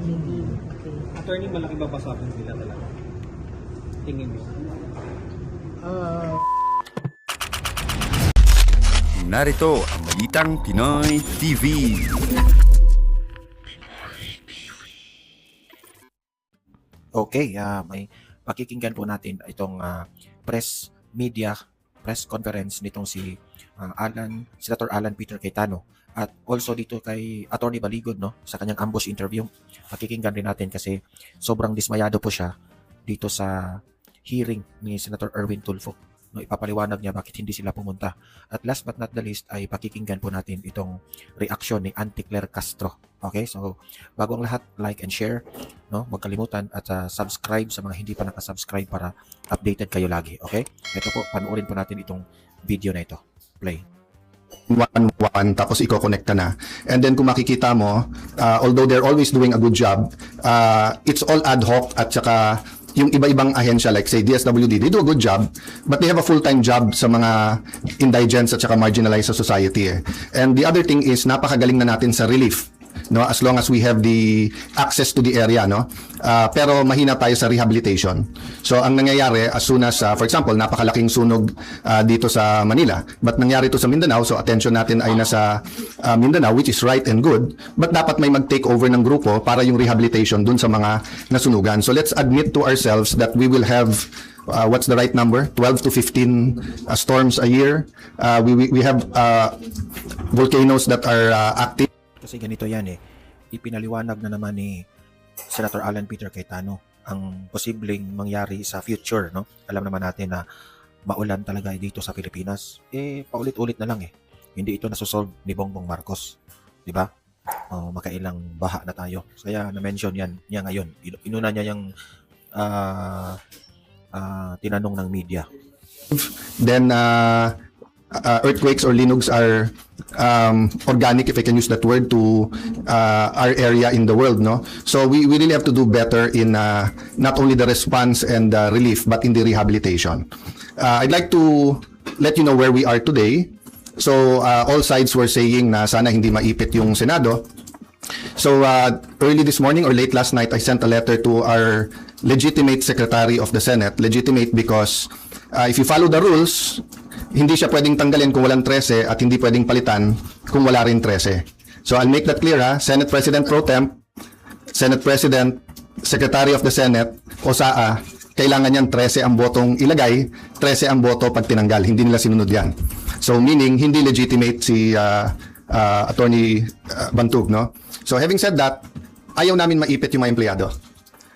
Okay. Attorney, malaki ba pasabog nila talaga? Tingin niyo? Narito ang Balitang Pinoy TV. Okay, may pakikinggan po natin itong press conference nitong si Senator Alan Peter Cayetano at also dito kay Attorney Baligod, no, sa kanyang ambush interview. Pakikinggan rin natin kasi sobrang dismayado po siya dito sa hearing ni Senator Erwin Tulfo. No, ipapaliwanag niya bakit hindi sila pumunta. At last but not the least ay pakikinggan po natin itong reaksyon ni Auntie Claire Castro. Okay, so bago ang lahat, like and share, no? Huwag kalimutan at subscribe sa mga hindi pa nakasubscribe para updated kayo lagi. Okay? Ito po, panoorin po natin itong video na ito. Play. 1-1 tapos i-connect ka na. And then kung makikita mo, although they're always doing a good job, it's all ad hoc at saka yung iba-ibang ahensya like say DSWD, they do a good job but they have a full-time job sa mga indigents at saka marginalized sa society eh. And the other thing is napakagaling na natin sa relief, no, as long as we have the access to the area, no, pero mahina tayo sa rehabilitation. So ang nangyayari as soon as for example napakalaking sunog dito sa Manila but nangyari to sa Mindanao, so attention natin ay nasa Mindanao, which is right and good, but dapat may mag-take over ng grupo para yung rehabilitation dun sa mga nasunugan. So let's admit to ourselves that we will have what's the right number? 12 to 15 storms a year. We have volcanoes that are active. Kasi ganito yan eh. Ipinaliwanag na naman ni Senator Alan Peter Cayetano ang posibleng mangyari sa future, no? Alam naman natin na maulan talaga dito sa Pilipinas. Paulit-ulit na lang eh. Hindi ito nasusolve ni Bongbong Marcos. Di ba? Makailang baha na tayo. Kaya na-mention yan niya ngayon. Inuna niya yung tinanong ng media. Then earthquakes or linugs are organic, if I can use that word, to our area in the world, no? So we really have to do better in not only the response and relief but in the rehabilitation. I'd like to let you know where we are today. So all sides were saying na sana hindi maipit yung Senado. So early this morning or late last night, I sent a letter to our legitimate Secretary of the Senate. Legitimate because if you follow the rules, hindi siya pwedeng tanggalin kung walang 13 at hindi pwedeng palitan kung wala rin 13. So I'll make that clear, ha? Senate President Pro Temp, Senate President, Secretary of the Senate, o SAA, kailangan yan 13 ang botong ilagay, 13 ang boto pag tinanggal. Hindi nila sinunod yan. So meaning, hindi legitimate si Attorney Bantug, no? So having said that, ayaw namin maipit yung mga empleyado.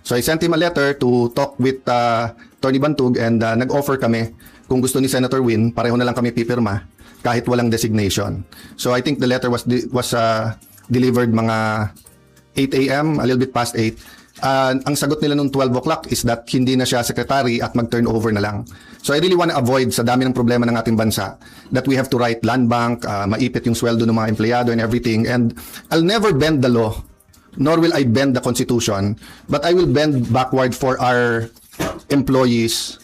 So I sent him a letter to talk with Attorney Bantug and nag-offer kami kung gusto ni Senator Win, pareho na lang kami pipirma kahit walang designation. So I think the letter was delivered mga 8 a.m., a little bit past 8. Ang sagot nila nung 12 o'clock is that hindi na siya secretary at mag-turn over na lang. So I really want to avoid sa dami ng problema ng ating bansa that we have to write land bank, maipit yung sweldo ng mga empleyado and everything. And I'll never bend the law, nor will I bend the Constitution, but I will bend backward for our employees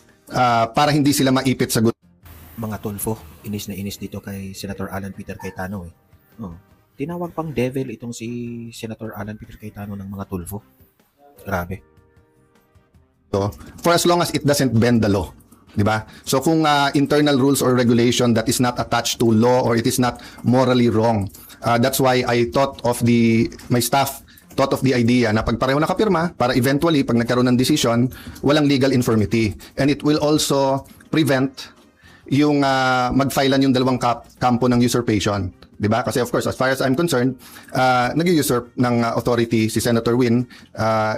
para hindi sila maipit sa Mga Tulfo, inis na inis dito kay Senator Alan Peter Cayetano eh. Tinawag pang devil itong si Senator Alan Peter Cayetano ng mga Tulfo. Grabe. for as long as it doesn't bend the law. Diba? So kung internal rules or regulation that is not attached to law or it is not morally wrong, that's why I thought of my staff thought of the idea na pag pareho nakapirma para eventually pag nagkaroon ng decision, walang legal infirmity. And it will also prevent yung mag-filean yung dalawang kampo ng usurpation. Diba? Kasi of course, as far as I'm concerned, nag-usurp ng authority si Senator Win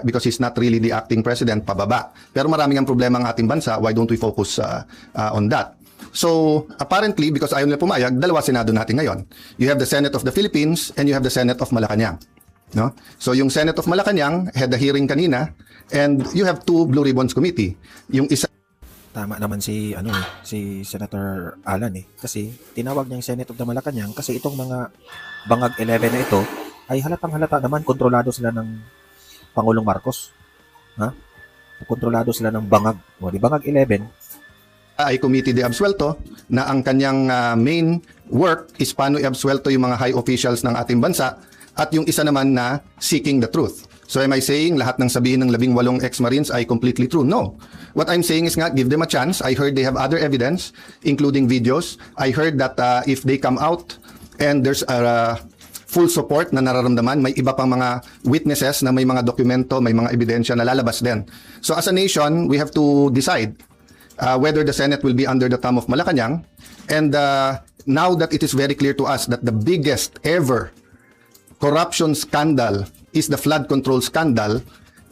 because he's not really the acting president, pababa. Pero maraming ang problema ng ating bansa, why don't we focus on that? So, apparently, because ayaw nila pumayag, dalawa Senado natin ngayon. You have the Senate of the Philippines and you have the Senate of Malacanang. No? So, yung Senate of Malacanang had a hearing kanina and you have two Blue Ribbons Committee. Yung isa Tama naman si Senator Alan eh. Kasi tinawag niyang Senate of the Malacanang kasi itong mga Bangag 11 na ito ay halatang-halata naman kontrolado sila ng Pangulong Marcos. Ha? Kontrolado sila ng Bangag. O, di Bangag 11 ay Committee de Absuelto na ang kanyang main work is paano i-absuelto yung mga high officials ng ating bansa at yung isa naman na seeking the truth. So am I saying lahat ng sabihin ng 18 ex-Marines ay completely true? No. What I'm saying is nga, give them a chance. I heard they have other evidence, including videos. I heard that if they come out and there's a full support na nararamdaman, may iba pang mga witnesses na may mga dokumento, may mga ebidensya na lalabas din. So as a nation, we have to decide whether the Senate will be under the thumb of Malacanang. And now that it is very clear to us that the biggest ever corruption scandal is the flood control scandal,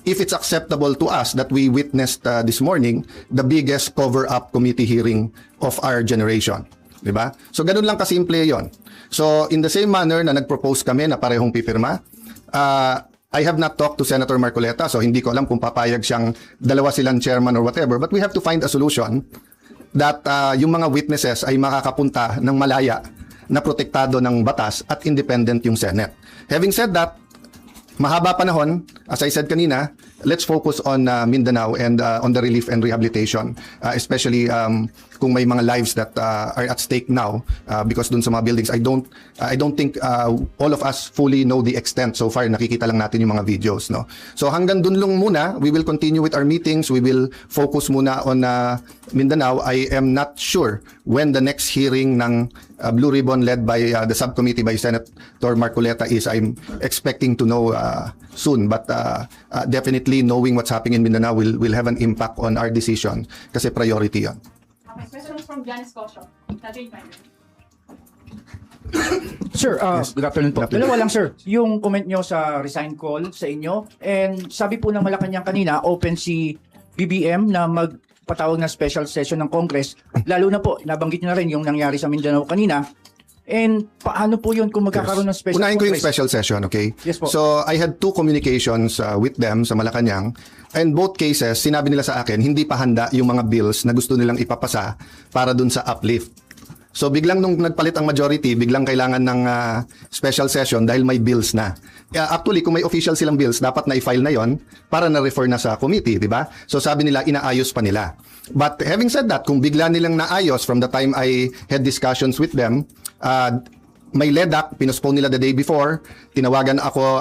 if it's acceptable to us that we witnessed this morning, the biggest cover-up committee hearing of our generation. Diba? So ganun lang kasimple yon. So in the same manner na nag-propose kami na parehong pipirma, I have not talked to Senator Marcoleta, so hindi ko alam kung papayag siyang dalawa silang chairman or whatever, but we have to find a solution that yung mga witnesses ay makakapunta ng malaya na protektado ng batas at independent yung Senate. Having said that, mahaba panahon, as I said kanina, let's focus on Mindanao and on the relief and rehabilitation, especially kung may mga lives that are at stake now because dun sa mga buildings. I don't think all of us fully know the extent so far. Nakikita lang natin yung mga videos, no. So hanggang dun lang muna, we will continue with our meetings. We will focus muna on Mindanao. I am not sure when the next hearing ng Blue Ribbon led by the subcommittee by Senator Marcoleta is. I'm expecting to know soon, but definitely knowing what's happening in Mindanao will have an impact on our decision kasi priority yan. My question is from Janice Cosio. Sir, good afternoon po. Good afternoon. Dalawa lang sir, yung comment nyo sa resign call sa inyo, and sabi po ng Malacanang kanina, open si BBM na magpatawag ng special session ng Congress, lalo na po, nabanggit nyo na rin yung nangyari sa Mindanao kanina, and paano po yun kung magkakaroon ng special Unahin ko yung Congress? special session, okay? Yes po. So, I had 2 communications with them sa Malacanang. And both cases, sinabi nila sa akin, hindi pa handa yung mga bills na gusto nilang ipapasa para dun sa uplift. So, biglang nung nagpalit ang majority, biglang kailangan ng special session dahil may bills na. Actually, kung may official silang bills, dapat na i-file na yon para na-refer na sa committee, di ba? So, sabi nila, inaayos pa nila. But having said that, kung bigla nilang naayos from the time I had discussions with them, may LEDAC, pinospone nila the day before, tinawagan ako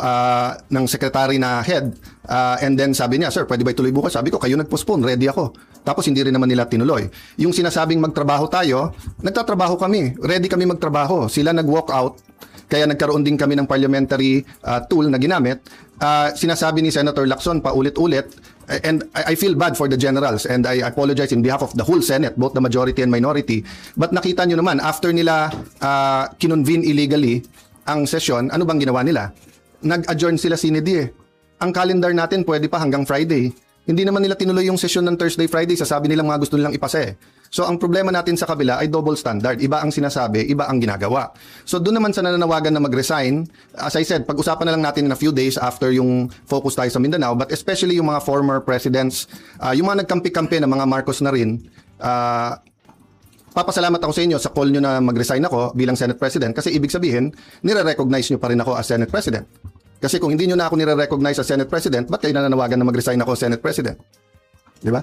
ng secretary na head, and then sabi niya, sir, pwede ba ituloy bukas? Sabi ko, kayo nagpostpone, ready ako. Tapos hindi rin naman nila tinuloy. Yung sinasabing magtrabaho tayo, nagtatrabaho kami, ready kami magtrabaho. Sila nag-walk out, kaya nagkaroon din kami ng parliamentary tool na ginamit. Sinasabi ni Senator Lacson paulit-ulit, and I feel bad for the generals and I apologize in behalf of the whole Senate, both the majority and minority. But nakita nyo naman, after nila kinonvene illegally ang session, ano bang ginawa nila? Nag-adjourn sila sine die. Ang calendar natin pwede pa hanggang Friday. Hindi naman nila tinuloy yung session ng Thursday, Friday. Sasabi nilang mga gusto nilang ipasa eh. So ang problema natin sa kabila ay double standard. Iba ang sinasabi, iba ang ginagawa. So doon naman sa nananawagan na mag-resign, as I said, pag-usapan na lang natin in a few days after yung focus tayo sa Mindanao, but especially yung mga former presidents, yung mga nagkampi-kampi na mga Marcos na rin, papasalamat ako sa inyo sa call nyo na mag-resign ako bilang Senate President kasi ibig sabihin, nire-recognize nyo pa rin ako as Senate President. Kasi kung hindi nyo na ako nire-recognize as Senate President, ba't kayo nananawagan na mag-resign ako as Senate President? Di ba?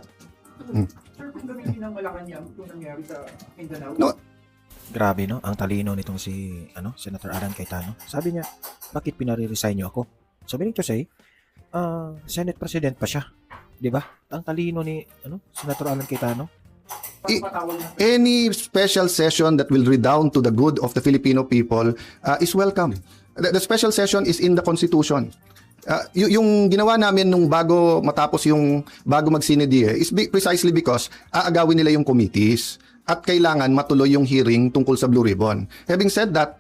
Sir, kung gamitin ng Malacanang kung nangyari sa Mindanao, No. Grabe, no? Ang talino nitong si Senator Alan Cayetano. Sabi niya, bakit pinare-resign niyo ako? So meaning to say, Senate President pa siya. Di ba? Ang talino ni Senator Alan Cayetano. patawag na Any special session that will redound to the good of the Filipino people is welcome. The special session is in the Constitution. Yung ginawa namin nung bago mag-sinedie is precisely because aagawin nila yung committees at kailangan matuloy yung hearing tungkol sa Blue Ribbon. Having said that,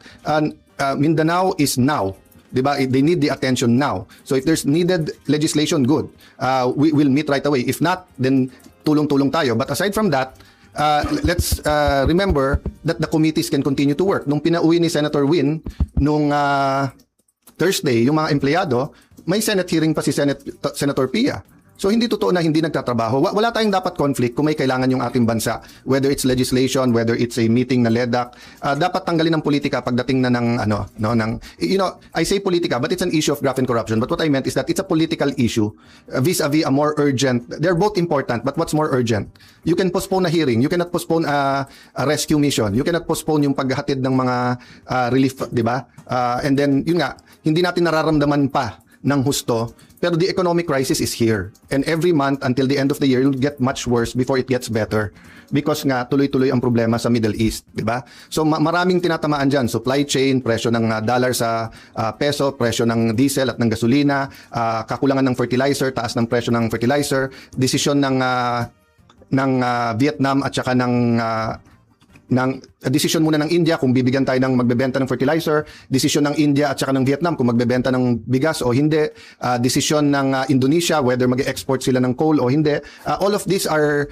Mindanao is now. Diba? They need the attention now. So if there's needed legislation, good. We will meet right away. If not, then tulong-tulong tayo. But aside from that, let's remember that the committees can continue to work. Nung pinauwi ni Senator Win, nung Thursday, yung mga empleyado, may Senate hearing pa si Senator Pia. So hindi totoo na hindi nagtatrabaho. Wala tayong dapat conflict kung may kailangan yung ating bansa. Whether it's legislation, whether it's a meeting na LEDAC, dapat tanggalin ng politika pagdating na ng I say politika, but it's an issue of graft and corruption. But what I meant is that it's a political issue vis-a-vis a more urgent. They're both important, but what's more urgent? You can postpone a hearing. You cannot postpone a rescue mission. You cannot postpone yung paghahatid ng mga relief, di ba? And then, yun nga, hindi natin nararamdaman pa ng husto. Pero the economic crisis is here. And every month until the end of the year, it'll get much worse before it gets better. Because nga, tuloy-tuloy ang problema sa Middle East. Diba? So maraming tinatamaan dyan. Supply chain, presyo ng dollar sa peso, presyo ng diesel at ng gasolina, kakulangan ng fertilizer, taas ng presyo ng fertilizer, desisyon ng Vietnam at saka ng desisyon muna ng India kung bibigyan tayo ng magbebenta ng fertilizer, desisyon ng India at saka ng Vietnam kung magbebenta ng bigas o hindi, desisyon ng Indonesia whether mag-export sila ng coal o hindi. All of these are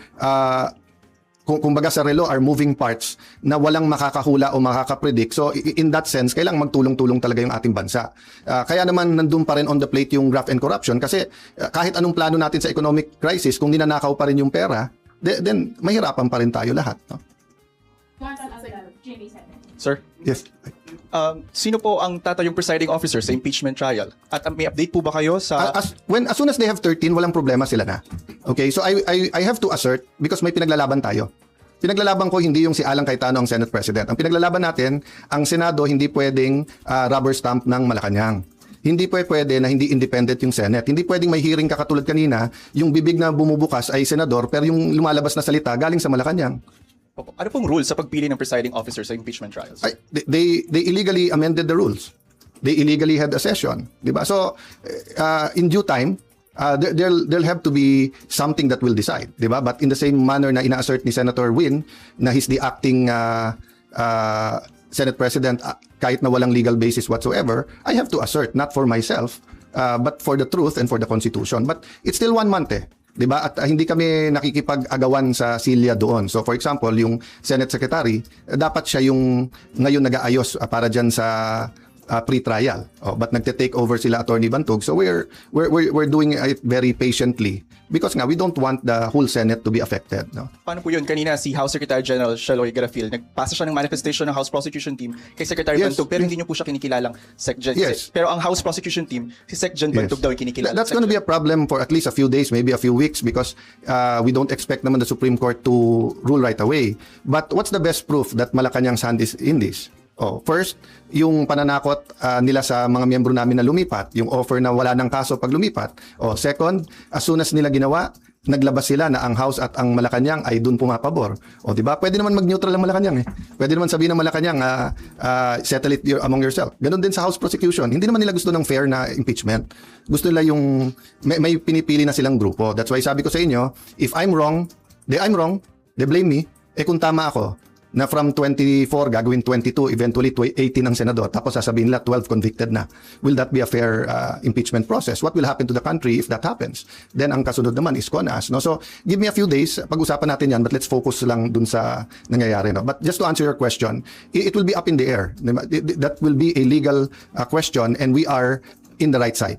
kumbaga sa relo are moving parts na walang makakahula o makakapredict. So in that sense, kailangang magtulong-tulong talaga yung ating bansa. Kaya naman nandun pa rin on the plate yung graft and corruption kasi kahit anong plano natin sa economic crisis, kung ninanakaw pa rin yung pera, then mahirapan pa rin tayo lahat. No? Jamie said. Sir, Yes. sino po ang tatayong presiding officer sa impeachment trial? At may update po ba kayo sa... As soon as they have 13, walang problema sila na. Okay, so I have to assert because may pinaglalaban tayo. Pinaglalaban ko hindi yung si Alan Cayetano ang Senate President. Ang pinaglalaban natin, ang Senado hindi pwedeng rubber stamp ng Malacanang. Hindi pwede na hindi independent yung Senate. Hindi pwedeng may hearing ka katulad kanina, yung bibig na bumubukas ay senador pero yung lumalabas na salita galing sa Malacanang. Ano pong rules sa pagpili ng presiding officer sa impeachment trials? They illegally amended the rules. They illegally had a session, di ba? So in due time, there'll have to be something that will decide, di ba? But in the same manner na ina-assert ni Senator Win na he's the acting Senate President kahit na walang legal basis whatsoever, I have to assert not for myself but for the truth and for the Constitution. But it's still 1 month eh. Diba? At hindi kami nakikipag-agawan sa silya doon. So for example, yung Senate Secretary, dapat siya yung ngayon nag-aayos para dyan sa pre-trial. But nagte-take over sila Attorney Bantog. So we're doing it very patiently because nga we don't want the whole Senate to be affected. No? Paano po yun? Kanina si House Secretary General Sheloy Garafil, nagpasa siya ng manifestation ng House Prosecution Team kay Secretary Yes. Bantog pero hindi niyo po siya kinikilalang SecGen. Yes. Pero ang House Prosecution Team, si SecGen Bantog daw yung kinikilala. That's going to be a problem for at least a few days, maybe a few weeks because we don't expect naman the Supreme Court to rule right away. But what's the best proof that Malacanang's hand is in this? First, yung pananakot nila sa mga miyembro namin na lumipat, yung offer na wala ng kaso pag lumipat. Second, as soon as nila ginawa, naglabas sila na ang House at ang Malacanang ay doon pumapabor. Di ba? Pwede naman mag-neutral ang Malacanang eh. Pwede naman sabihin ng Malacanang, settle it among yourself. Ganon din sa House prosecution. Hindi naman nila gusto ng fair na impeachment. Gusto nila yung may pinipili na silang grupo. That's why sabi ko sa inyo, if I'm wrong, they blame me. Kung tama ako, na from 24 gagawin 22, eventually 18 ang senador, tapos sasabihin nila 12 convicted na. Will that be a fair impeachment process? What will happen to the country if that happens? Then ang kasunod naman is CONAS. No? So give me a few days, pag-usapan natin yan, but let's focus lang dun sa nangyayari. No? But just to answer your question, it will be up in the air. That will be a legal question and we are in the right side.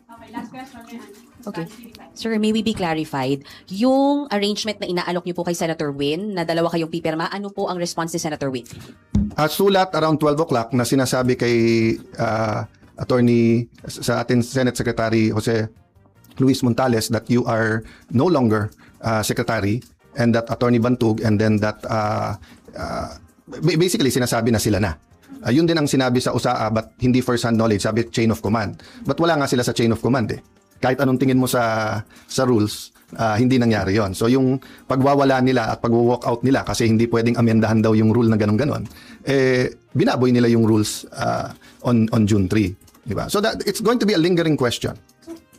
Okay, last question. Okay. Sir, may we be clarified, yung arrangement na inaalok niyo po kay Senator Win, na dalawa kayong pipirma, ano po ang response ni Senator Win? Sulat around 12 o'clock na sinasabi kay attorney sa ating Senate Secretary Jose Luis Montales that you are no longer secretary and that Attorney Bantog and then that basically sinasabi na sila na. Yun din ang sinabi sa USAA but hindi first-hand knowledge, sabi chain of command. But wala nga sila sa chain of command eh. Kahit anong tingin mo sa rules, hindi nangyari yon. So yung pagwawala nila at pag-walk out nila kasi hindi pwedeng amendahan daw yung rule na ganon-ganon, binaboy nila yung rules on June 3. Diba? So that it's going to be a lingering question.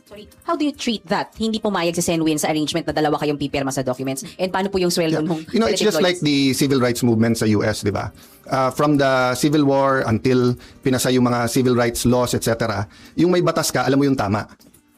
Sorry, how do you treat that? Hindi pumayag si Sen Win sa arrangement na dalawa kayong pipirma sa documents? And paano po yung sweldo nung You know, it's just like the civil rights movement sa US, di ba? From the Civil War until pinasa yung mga civil rights laws, etc., yung may batas ka, alam mo yung tama.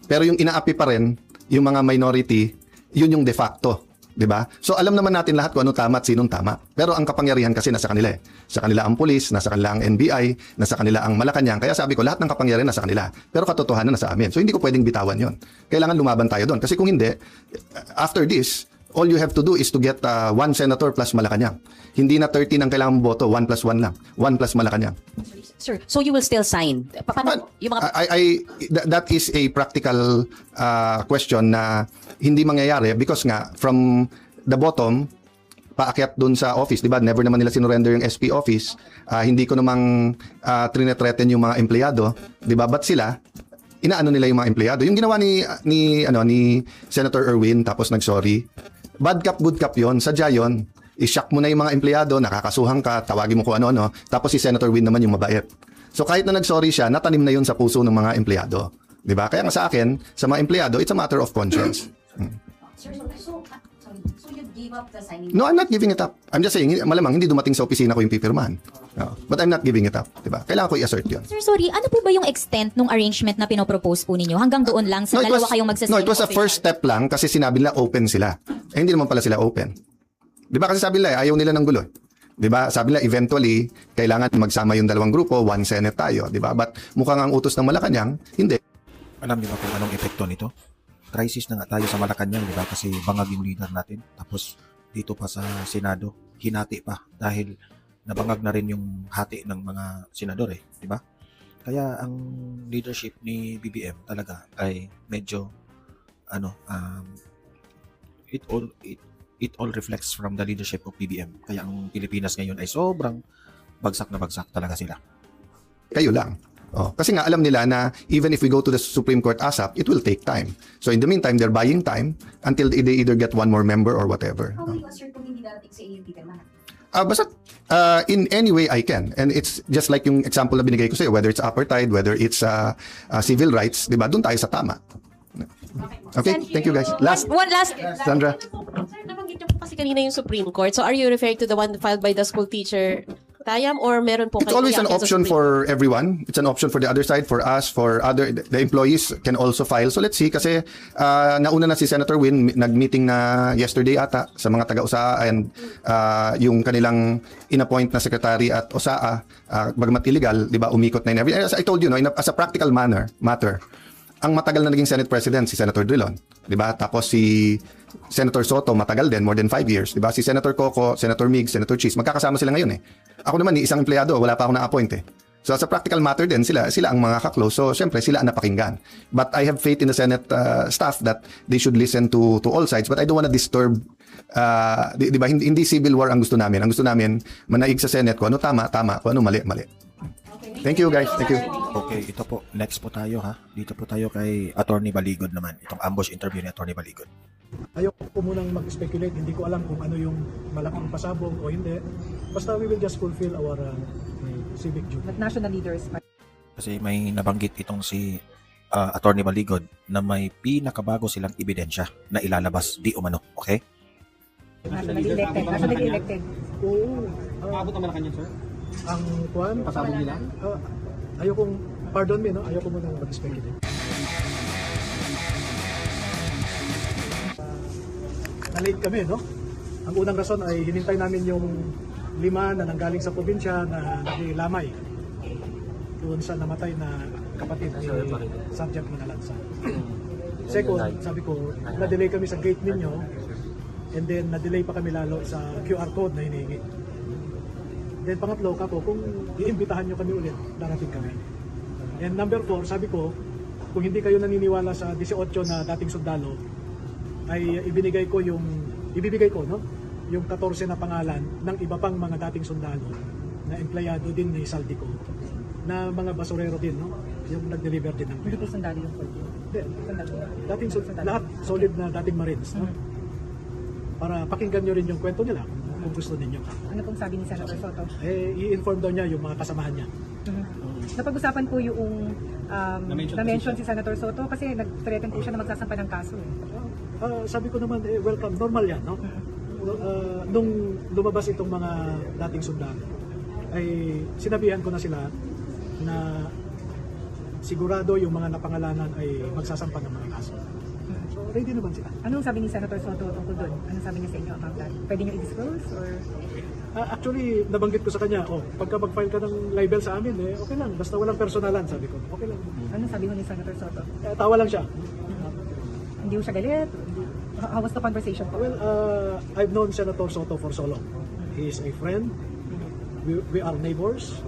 Pero yung inaapi pa rin, yung mga minority, yun yung de facto. Diba? So alam naman natin lahat kung ano tama at sinong tama. Pero ang kapangyarihan kasi nasa kanila eh. Sa kanila ang pulis, nasa kanila ang NBI, nasa kanila ang Malacanang. Kaya sabi ko, lahat ng kapangyarihan nasa kanila. Pero katotohanan nasa amin. So hindi ko pwedeng bitawan yon. Kailangan lumaban tayo doon. Kasi kung hindi, after this, all you have to do is to get 1 senator plus Malacanang. Hindi na 13 ang kailangan boto, 1 plus 1 lang. 1 plus Malacanang. Sir, so you will still sign? Paano yung mga... That is a practical question na hindi mangyayari because nga from the bottom paakyat doon sa office, 'di ba? Never naman nila sinurrender yung SP office. Hindi ko namang trine-threaten yung mga empleyado, 'di ba? But sila inaano nila yung mga empleyado. Yung ginawa ni Senator Erwin tapos nag-sorry. Bad cop, good cop 'yon. Sadya 'yon. I-shock mo na yung mga empleyado, nakakasuhan ka, tawagin mo kung ano-ano, tapos si Senator Win naman yung mabait. So kahit na nag-sorry siya, natanim na yun sa puso ng mga empleyado. 'Di ba? Kaya nga sa akin, sa mga empleyado, it's a matter of conscience. Sir, so you gave up the signing? No, I'm not giving it up. I'm just saying, malamang hindi dumating sa opisina ko yung pipirmahan. No, but I'm not giving it up. 'Di ba? Kailangan ko i-assert yun. Sir, sorry, ano po ba yung extent ng arrangement na pinopropose po ninyo? Hanggang doon lang sa dalawa kayong magsasign? No, it was a first step lang kasi sinabi nila open sila. Eh, hindi naman pala sila open. 'Di ba kasi sabi nila ayaw nila ng gulo. 'Di ba? Sabi nila eventually kailangan magsama yung dalawang grupo, one Senate tayo, 'di ba? But mukhang ang utos ng Malacanang, hindi. Alam niyo ba kung anong epekto nito? Crisis na nga tayo sa Malacanang, di ba? Kasi bangag yung leader natin. Tapos dito pa sa Senado, hinati pa dahil nabangag na rin yung hati ng mga senador di ba? Kaya ang leadership ni BBM talaga ay medyo it all reflects from the leadership of BBM. Kaya ang Pilipinas ngayon ay sobrang bagsak na bagsak talaga sila. Kayo lang. Kasi nga alam nila na even if we go to the Supreme Court ASAP, it will take time. So in the meantime, they're buying time until they either get one more member or whatever. How will you assert kung hindi darating sa inyo yung pipirmahan? Basta in any way I can. And it's just like yung example na binigay ko sa'yo, whether it's apartheid, whether it's civil rights, di ba? Doon tayo sa tama. Okay, thank you guys. One last. Sandra. Sir, nabanggit niyo po kasi kanina yung Supreme Court. So are you referring to the one filed by the school teacher, Tayam, or meron po It's always an option for everyone. It's an option for the other side, for us, for the employees can also file. So let's see kasi nauna na si Senator Win, nag-meeting na yesterday ata sa mga taga-USAA and yung kanilang inappoint na secretary at USAA, bagamat illegal, di ba, umikot na in every. As I told you, no, as a practical matter, ang matagal na naging Senate President si Senator Drilon, di ba? Tapos si Senator Soto matagal din, more than 5 years, di ba? Si Senator Coco, Senator Mig, Senator Cheese, magkakasama sila ngayon Ako naman, isang empleyado, wala pa ako na-appoint So as a practical matter din, sila ang mga kaklose. So syempre, sila ang napakinggan. But I have faith in the Senate staff that they should listen to all sides. But I don't want to disturb, di ba? Hindi civil war ang gusto namin. Ang gusto namin, manaig sa Senate kung ano tama, kung ano mali. Thank you guys. Thank you. Okay, ito po. Next po tayo Dito po tayo kay Attorney Baligod naman. Itong ambush interview ni Attorney Baligod. Ayoko po munang mag-speculate. Hindi ko alam kung ano yung malaking pasabog o hindi. Basta we will just fulfill our civic duty. But national leaders. Kasi may nabanggit itong si Attorney Baligod na may pinakabago silang ebidensya na ilalabas di umano. Okay? Nationally elected. Oo. Paabot naman kanyan, sir? Ang kuwan, Pasabog nila? ayokong, pardon me, no? Ayoko munang mag-speculate. Na-late kami, no? Ang unang rason ay hinintay namin yung 5 na nanggaling sa probinsya na nagilamay doon sa namatay na kapatid ni Sergeant Manalanza. Second, sabi ko, na-delay kami sa gate ninyo and then na-delay pa kami lalo sa QR code na hinihingi. Then pangatlo, kung iimbitahan nyo kami ulit, darating kami. And number 4, sabi ko, kung hindi kayo naniniwala sa 18 na dating sundalo, ay ibibigay ko, no? Yung 14 na pangalan ng iba pang mga dating sundalo na empleyado din ni Saldico, na mga basurero din, no? Yung nag-deliver din ng pera. Hindi po sundalo yung pwede. Dating sundalo. Lahat solid na dating Marines, no? Para pakinggan nyo rin yung kwento nila kung gusto ninyo. Ano pong sabi ni Senator Soto? I-inform daw niya yung mga kasamahan niya. Napag-usapan po yung na-mention si Senator Soto kasi nag-threaten po siya na magsasampa ng kaso. Sabi ko naman, welcome, normal yan, no? Nung lumabas itong mga dating sundalo, ay sinabihan ko na sila na sigurado yung mga napangalanan ay magsasampa ng mga kaso. So, ready naman sila. Anong sabi ni Senator Soto tungkol doon? Anong sabi niya sa inyo about that? Pwede niyo i-disclose or? Actually, nabanggit ko sa kanya, pagka mag-file ka ng libel sa amin, okay lang, basta walang personalan, sabi ko. Okay lang. Anong sabi mo ni Senator Soto? Tawa lang siya. Hindi mo siya galit? How was the conversation po? Well, I've known Senator Soto for so long. He is a friend. We are neighbors.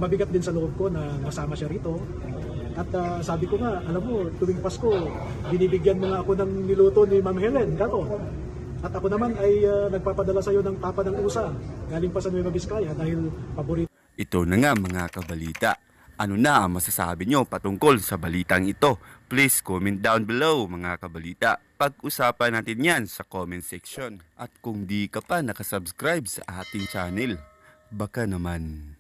Mabigat din sa loob ko na masama siya rito. At sabi ko nga, alam mo, tuwing Pasko, binibigyan mo nga ako ng niluto ni Ma'am Helen, Gato. At ako naman ay nagpapadala sa iyo ng tapa ng usa. Galing pa sa Nueva Vizcaya dahil paborito. Ito na nga mga kabalita. Ano na ang masasabi nyo patungkol sa balitang ito? Please comment down below mga kabalita. Pag-usapan natin yan sa comment section. At kung di ka pa nakasubscribe sa ating channel, baka naman